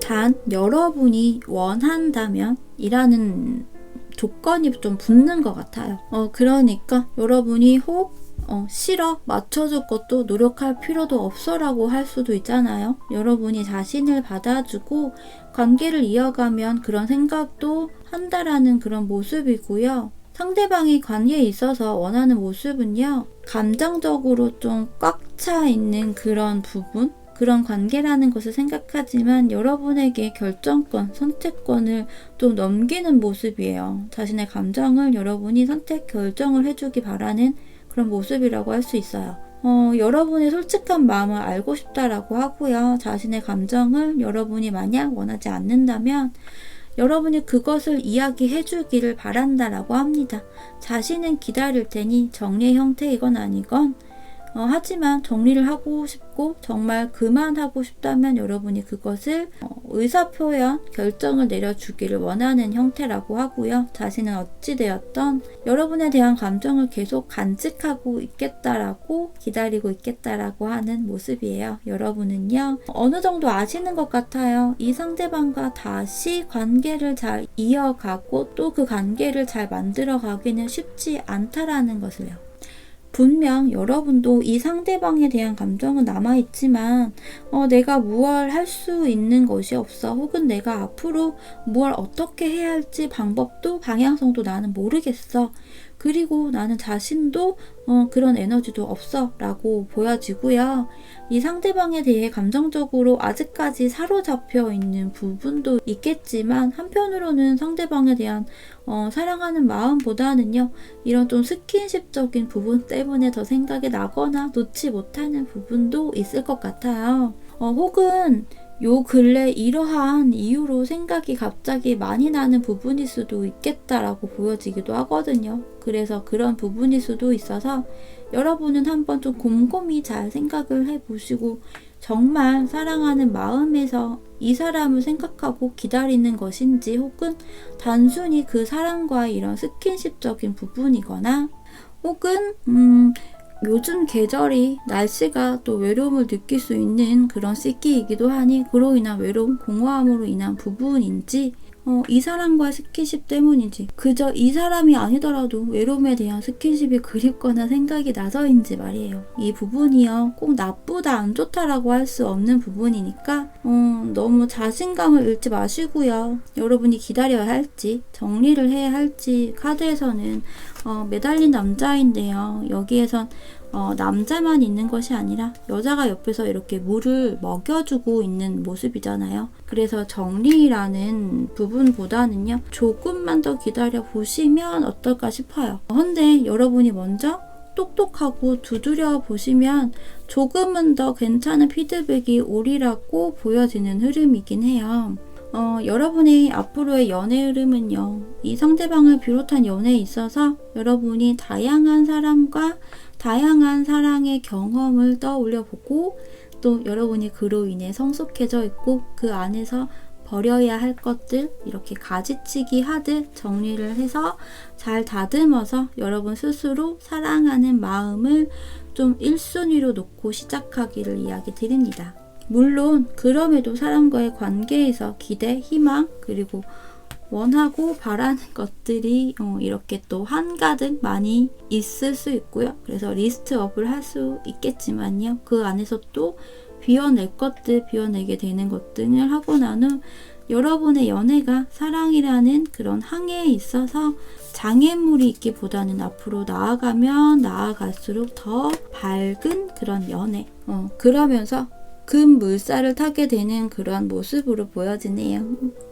단 여러분이 원한다면 이라는 조건이 좀 붙는 것 같아요. 그러니까 여러분이 혹 싫어, 맞춰줄 것도 노력할 필요도 없어 라고 할 수도 있잖아요. 여러분이 자신을 받아주고 관계를 이어가면 그런 생각도 한다라는 그런 모습이고요. 상대방이 관계에 있어서 원하는 모습은요, 감정적으로 좀 꽉 차 있는 그런 부분, 그런 관계라는 것을 생각하지만 여러분에게 결정권, 선택권을 좀 넘기는 모습이에요. 자신의 감정을 여러분이 선택, 결정을 해주기 바라는 그런 모습이라고 할 수 있어요. 여러분의 솔직한 마음을 알고 싶다라고 하고요. 자신의 감정을 여러분이 만약 원하지 않는다면 여러분이 그것을 이야기해 주기를 바란다라고 합니다. 자신은 기다릴 테니 정리의 형태이건 아니건 하지만 정리를 하고 싶고 정말 그만하고 싶다면 여러분이 그것을 의사표현, 결정을 내려주기를 원하는 형태라고 하고요. 자신은 어찌되었던 여러분에 대한 감정을 계속 간직하고 있겠다라고, 기다리고 있겠다라고 하는 모습이에요. 여러분은요, 어느 정도 아시는 것 같아요. 이 상대방과 다시 관계를 잘 이어가고 또 그 관계를 잘 만들어 가기는 쉽지 않다라는 것을요. 분명 여러분도 이 상대방에 대한 감정은 남아있지만 내가 무얼 할 수 있는 것이 없어, 혹은 내가 앞으로 무얼 어떻게 해야 할지 방법도 방향성도 나는 모르겠어, 그리고 나는 자신도 그런 에너지도 없어 라고 보여지고요. 이 상대방에 대해 감정적으로 아직까지 사로잡혀 있는 부분도 있겠지만 한편으로는 상대방에 대한 사랑하는 마음보다는요, 이런 좀 스킨십적인 부분 때문에 더 생각이 나거나 놓지 못하는 부분도 있을 것 같아요. 혹은 요 근래 이러한 이유로 생각이 갑자기 많이 나는 부분일 수도 있겠다라고 보여지기도 하거든요. 그래서 그런 부분일 수도 있어서 여러분은 한번 좀 곰곰이 잘 생각을 해보시고, 정말 사랑하는 마음에서 이 사람을 생각하고 기다리는 것인지, 혹은 단순히 그 사람과의 이런 스킨십적인 부분이거나, 혹은 요즘 계절이, 날씨가 또 외로움을 느낄 수 있는 그런 시기이기도 하니 그로 인한 외로움, 공허함으로 인한 부분인지, 이 사람과의 스킨십 때문인지, 그저 이 사람이 아니더라도 외로움에 대한 스킨십이 그립거나 생각이 나서인지 말이에요. 이 부분이요, 꼭 나쁘다, 안 좋다라고 할 수 없는 부분이니까 너무 자신감을 잃지 마시고요. 여러분이 기다려야 할지, 정리를 해야 할지, 카드에서는 매달린 남자인데요. 여기에선 남자만 있는 것이 아니라 여자가 옆에서 이렇게 물을 먹여주고 있는 모습이잖아요. 그래서 정리라는 부분보다는요, 조금만 더 기다려 보시면 어떨까 싶어요. 근데 여러분이 먼저 똑똑하고 두드려 보시면 조금은 더 괜찮은 피드백이 오리라고 보여지는 흐름이긴 해요. 여러분의 앞으로의 연애 흐름은요, 이 상대방을 비롯한 연애에 있어서 여러분이 다양한 사람과 다양한 사랑의 경험을 떠올려 보고, 또 여러분이 그로 인해 성숙해져 있고 그 안에서 버려야 할 것들 이렇게 가지치기 하듯 정리를 해서 잘 다듬어서 여러분 스스로 사랑하는 마음을 좀 1순위로 놓고 시작하기를 이야기 드립니다. 물론 그럼에도 사람과의 관계에서 기대, 희망, 그리고 원하고 바라는 것들이 이렇게 또 한가득 많이 있을 수 있고요. 그래서 리스트업을 할 수 있겠지만요, 그 안에서 또 비워낼 것들, 비워내게 되는 것 등을 하고 난 후 여러분의 연애가 사랑이라는 그런 항해에 있어서 장애물이 있기보다는 앞으로 나아가면 나아갈수록 더 밝은 그런 연애, 그러면서 금 물살을 타게 되는 그런 모습으로 보여지네요.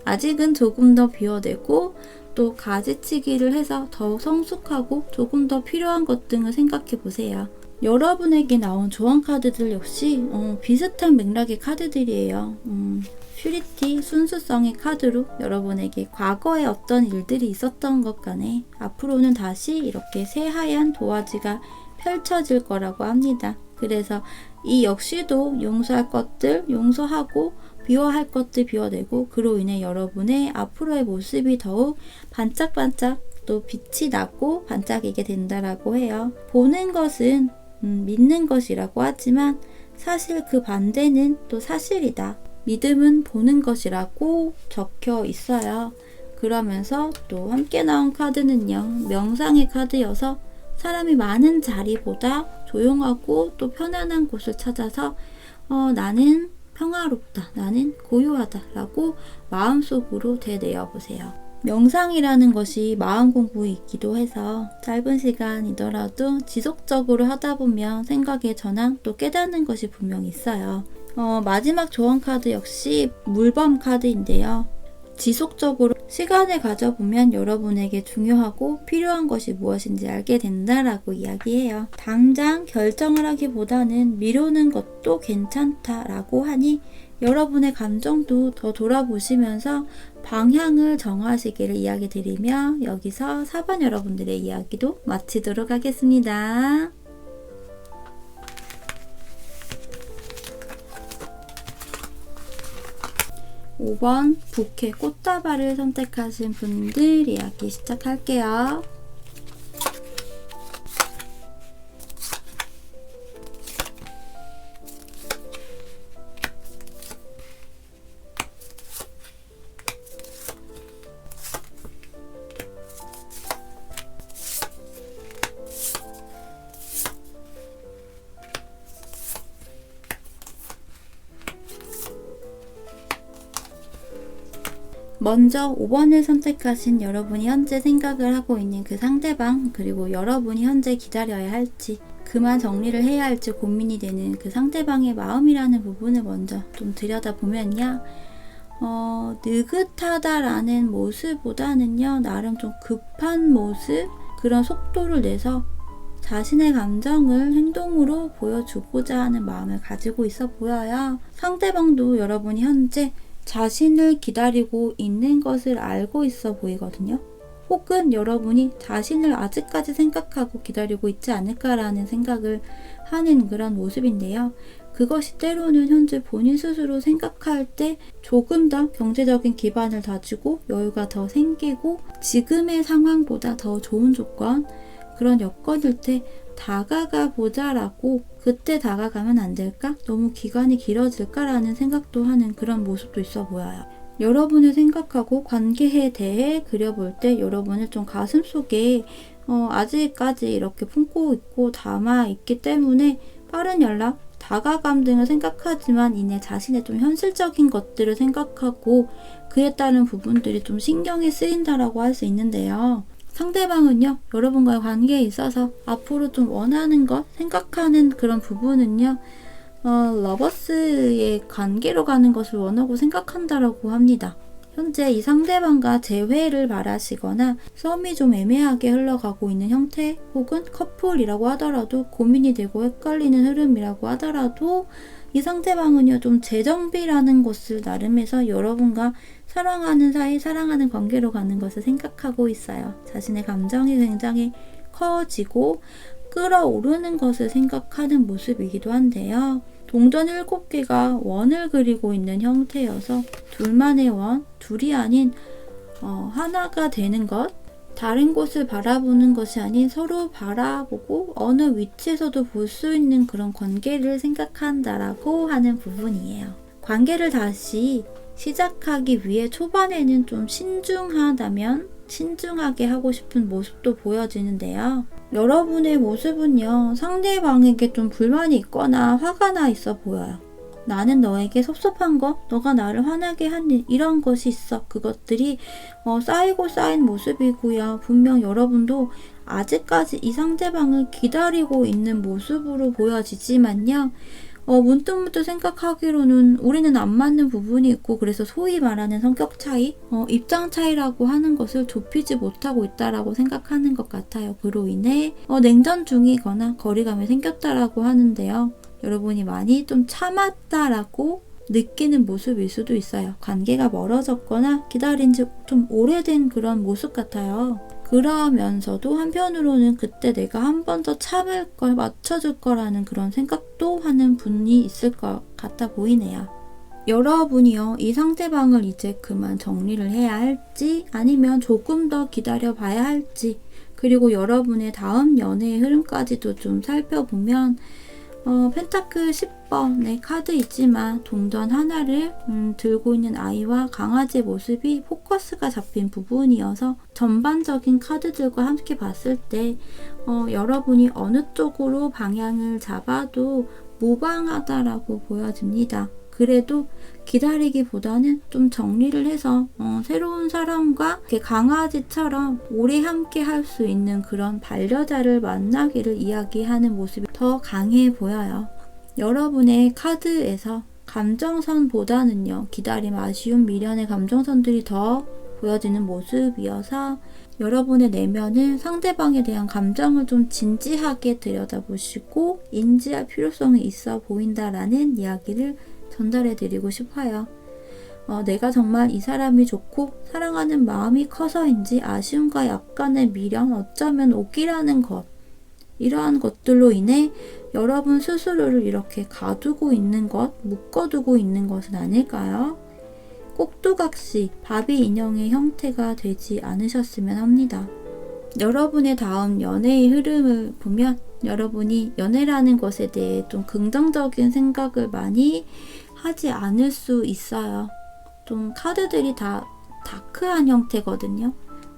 아직은 조금 더 비워내고 또 가지치기를 해서 더욱 성숙하고 조금 더 필요한 것 등을 생각해 보세요. 여러분에게 나온 조언 카드들 역시 비슷한 맥락의 카드들이에요. 퓨리티, 순수성의 카드로 여러분에게 과거에 어떤 일들이 있었던 것 간에 앞으로는 다시 이렇게 새하얀 도화지가 펼쳐질 거라고 합니다. 그래서 이 역시도 용서할 것들 용서하고 비워할 것들 비워내고, 그로 인해 여러분의 앞으로의 모습이 더욱 반짝반짝 또 빛이 나고 반짝이게 된다라고 해요. 보는 것은 믿는 것이라고 하지만 사실 그 반대는 또 사실이다. 믿음은 보는 것이라고 적혀 있어요. 그러면서 또 함께 나온 카드는요, 명상의 카드여서 사람이 많은 자리보다 조용하고 또 편안한 곳을 찾아서 나는 평화롭다, 나는 고요하다 라고 마음속으로 되뇌어 보세요. 명상이라는 것이 마음 공부이기도 해서 짧은 시간이더라도 지속적으로 하다 보면 생각의 전환 또 깨닫는 것이 분명히 있어요. 마지막 조언 카드 역시 물범 카드인데요. 지속적으로 시간을 가져보면 여러분에게 중요하고 필요한 것이 무엇인지 알게 된다라고 이야기해요. 당장 결정을 하기보다는 미루는 것도 괜찮다라고 하니 여러분의 감정도 더 돌아보시면서 방향을 정하시기를 이야기 드리며 여기서 4번 여러분들의 이야기도 마치도록 하겠습니다. 5번 부케 꽃다발을 선택하신 분들 이야기 시작할게요. 먼저 5번을 선택하신 여러분이 현재 생각을 하고 있는 그 상대방, 그리고 여러분이 현재 기다려야 할지 그만 정리를 해야 할지 고민이 되는 그 상대방의 마음이라는 부분을 먼저 좀 들여다보면요, 느긋하다라는 모습보다는요, 나름 좀 급한 모습, 그런 속도를 내서 자신의 감정을 행동으로 보여주고자 하는 마음을 가지고 있어 보여요. 상대방도 여러분이 현재 자신을 기다리고 있는 것을 알고 있어 보이거든요. 혹은 여러분이 자신을 아직까지 생각하고 기다리고 있지 않을까라는 생각을 하는 그런 모습인데요. 그것이 때로는 현재 본인 스스로 생각할 때 조금 더 경제적인 기반을 다지고 여유가 더 생기고 지금의 상황보다 더 좋은 조건, 그런 여건일 때 다가가 보자라고, 그때 다가가면 안 될까? 너무 기간이 길어질까라는 생각도 하는 그런 모습도 있어 보여요. 여러분을 생각하고 관계에 대해 그려볼 때 여러분을 좀 가슴속에 아직까지 이렇게 품고 있고 담아 있기 때문에 빠른 연락, 다가감 등을 생각하지만 이내 자신의 좀 현실적인 것들을 생각하고 그에 따른 부분들이 좀 신경이 쓰인다라고 할 수 있는데요. 상대방은요, 여러분과의 관계에 있어서 앞으로 좀 원하는 것, 생각하는 그런 부분은요, 러버스의 관계로 가는 것을 원하고 생각한다라고 합니다. 현재 이 상대방과 재회를 바라시거나 썸이 좀 애매하게 흘러가고 있는 형태, 혹은 커플이라고 하더라도 고민이 되고 헷갈리는 흐름이라고 하더라도 이 상대방은요, 좀 재정비라는 것을 나름해서 여러분과 사랑하는 사이, 사랑하는 관계로 가는 것을 생각하고 있어요. 자신의 감정이 굉장히 커지고 끌어오르는 것을 생각하는 모습이기도 한데요. 동전 7개가 원을 그리고 있는 형태여서 둘만의 원, 둘이 아닌 하나가 되는 것, 다른 곳을 바라보는 것이 아닌 서로 바라보고 어느 위치에서도 볼 수 있는 그런 관계를 생각한다라고 하는 부분이에요. 관계를 다시 시작하기 위해 초반에는 좀 신중하다면 신중하게 하고 싶은 모습도 보여지는데요. 여러분의 모습은요, 상대방에게 좀 불만이 있거나 화가 나 있어 보여요. 나는 너에게 섭섭한 거, 너가 나를 화나게 한 일, 이런 것이 있어. 그것들이 쌓이고 쌓인 모습이고요. 분명 여러분도 아직까지 이 상대방을 기다리고 있는 모습으로 보여지지만요. 문득문득 생각하기로는 우리는 안 맞는 부분이 있고, 그래서 소위 말하는 성격 차이, 입장 차이라고 하는 것을 좁히지 못하고 있다라고 생각하는 것 같아요. 그로 인해 냉전 중이거나 거리감이 생겼다라고 하는데요. 여러분이 많이 좀 참았다라고 느끼는 모습일 수도 있어요. 관계가 멀어졌거나 기다린 지 좀 오래된 그런 모습 같아요. 그러면서도 한편으로는 그때 내가 한 번 더 참을 걸, 맞춰줄 거라는 그런 생각도 하는 분이 있을 것 같아 보이네요. 여러분이요, 이 상대방을 이제 그만 정리를 해야 할지 아니면 조금 더 기다려 봐야 할지, 그리고 여러분의 다음 연애의 흐름까지도 좀 살펴보면 펜타클 10번의 카드이지만 동전 하나를 들고 있는 아이와 강아지의 모습이 포커스가 잡힌 부분이어서 전반적인 카드들과 함께 봤을 때 여러분이 어느 쪽으로 방향을 잡아도 무방하다라고 보여집니다. 그래도 기다리기보다는 좀 정리를 해서 새로운 사람과 이렇게 강아지처럼 오래 함께 할 수 있는 그런 반려자를 만나기를 이야기하는 모습이 더 강해 보여요. 여러분의 카드에서 감정선보다는요, 기다림, 아쉬움, 미련의 감정선들이 더 보여지는 모습이어서 여러분의 내면을 상대방에 대한 감정을 좀 진지하게 들여다보시고 인지할 필요성이 있어 보인다라는 이야기를 전달해 드리고 싶어요. 내가 정말 이 사람이 좋고 사랑하는 마음이 커서인지 아쉬움과 약간의 미련, 어쩌면 오기라는 것, 이러한 것들로 인해 여러분 스스로를 이렇게 가두고 있는 것, 묶어두고 있는 것은 아닐까요? 꼭두각시 바비 인형의 형태가 되지 않으셨으면 합니다. 여러분의 다음 연애의 흐름을 보면 여러분이 연애라는 것에 대해 좀 긍정적인 생각을 많이 하지 않을 수 있어요. 좀 카드들이 다 다크한 형태거든요.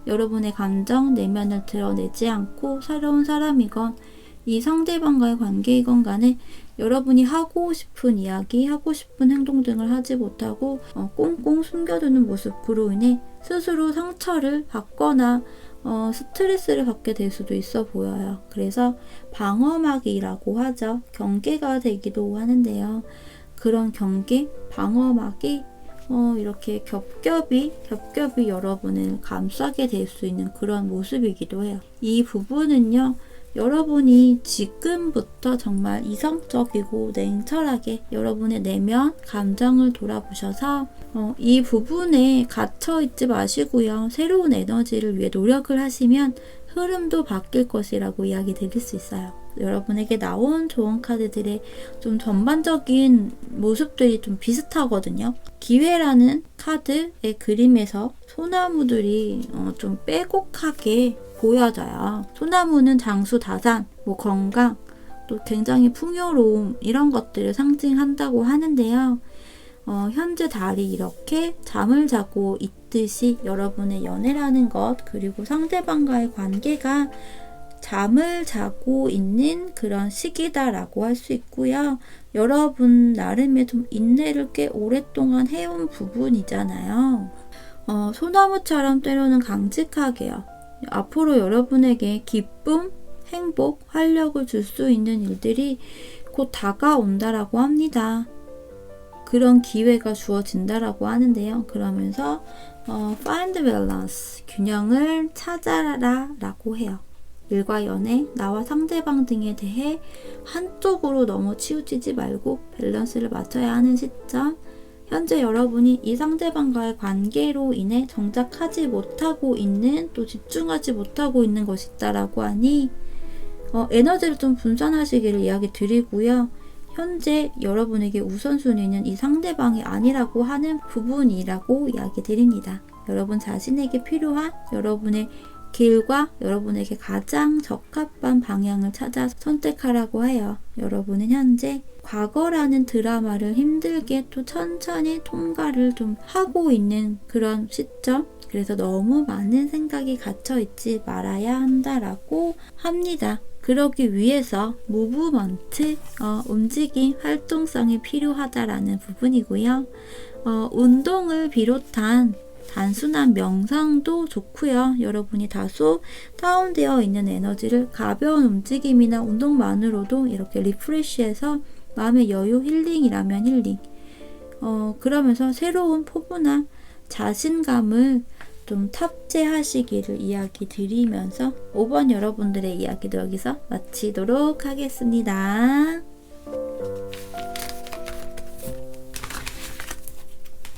여러분의 감정, 내면을 드러내지 않고 새로운 사람이건 이 상대방과의 관계이건 간에 여러분이 하고 싶은 이야기, 하고 싶은 행동 등을 하지 못하고 꽁꽁 숨겨두는 모습으로 인해 스스로 상처를 받거나 스트레스를 받게 될 수도 있어 보여요. 그래서 방어막이라고 하죠. 경계가 되기도 하는데요. 그런 경계, 방어막이 이렇게 겹겹이 여러분을 감싸게 될 수 있는 그런 모습이기도 해요. 이 부분은요, 여러분이 지금부터 정말 이성적이고 냉철하게 여러분의 내면 감정을 돌아보셔서 이 부분에 갇혀있지 마시고요. 새로운 에너지를 위해 노력을 하시면 흐름도 바뀔 것이라고 이야기 드릴 수 있어요. 여러분에게 나온 좋은 카드들의 좀 전반적인 모습들이 좀 비슷하거든요. 기회라는 카드의 그림에서 소나무들이 좀 빼곡하게 보여져요. 소나무는 장수다산, 건강, 또 굉장히 풍요로움, 이런 것들을 상징한다고 하는데요. 현재 달이 이렇게 잠을 자고 있듯이 여러분의 연애라는 것, 그리고 상대방과의 관계가 잠을 자고 있는 그런 시기다라고 할 수 있고요. 여러분 나름의 좀 인내를 꽤 오랫동안 해온 부분이잖아요. 소나무처럼 때로는 강직하게요. 앞으로 여러분에게 기쁨, 행복, 활력을 줄 수 있는 일들이 곧 다가온다라고 합니다. 그런 기회가 주어진다라고 하는데요. 그러면서 find balance, 균형을 찾아라 라고 해요. 일과 연애, 나와 상대방 등에 대해 한쪽으로 너무 치우치지 말고 밸런스를 맞춰야 하는 시점, 현재 여러분이 이 상대방과의 관계로 인해 정작 하지 못하고 있는, 또 집중하지 못하고 있는 것이 있다라고 하니 에너지를 좀 분산하시기를 이야기 드리고요. 현재 여러분에게 우선순위는 이 상대방이 아니라고 하는 부분이라고 이야기 드립니다. 여러분 자신에게 필요한 여러분의 길과 여러분에게 가장 적합한 방향을 찾아 선택하라고 해요. 여러분은 현재 과거라는 드라마를 힘들게 또 천천히 통과를 좀 하고 있는 그런 시점, 그래서 너무 많은 생각이 갇혀있지 말아야 한다라고 합니다. 그러기 위해서 무브먼트, 움직임, 활동성이 필요하다라는 부분이고요. 운동을 비롯한 단순한 명상도 좋고요. 여러분이 다소 다운되어 있는 에너지를 가벼운 움직임이나 운동만으로도 이렇게 리프레시해서 마음의 여유, 힐링이라면 힐링, 그러면서 새로운 포부나 자신감을 좀 탑재하시기를 이야기 드리면서 5번 여러분들의 이야기도 여기서 마치도록 하겠습니다.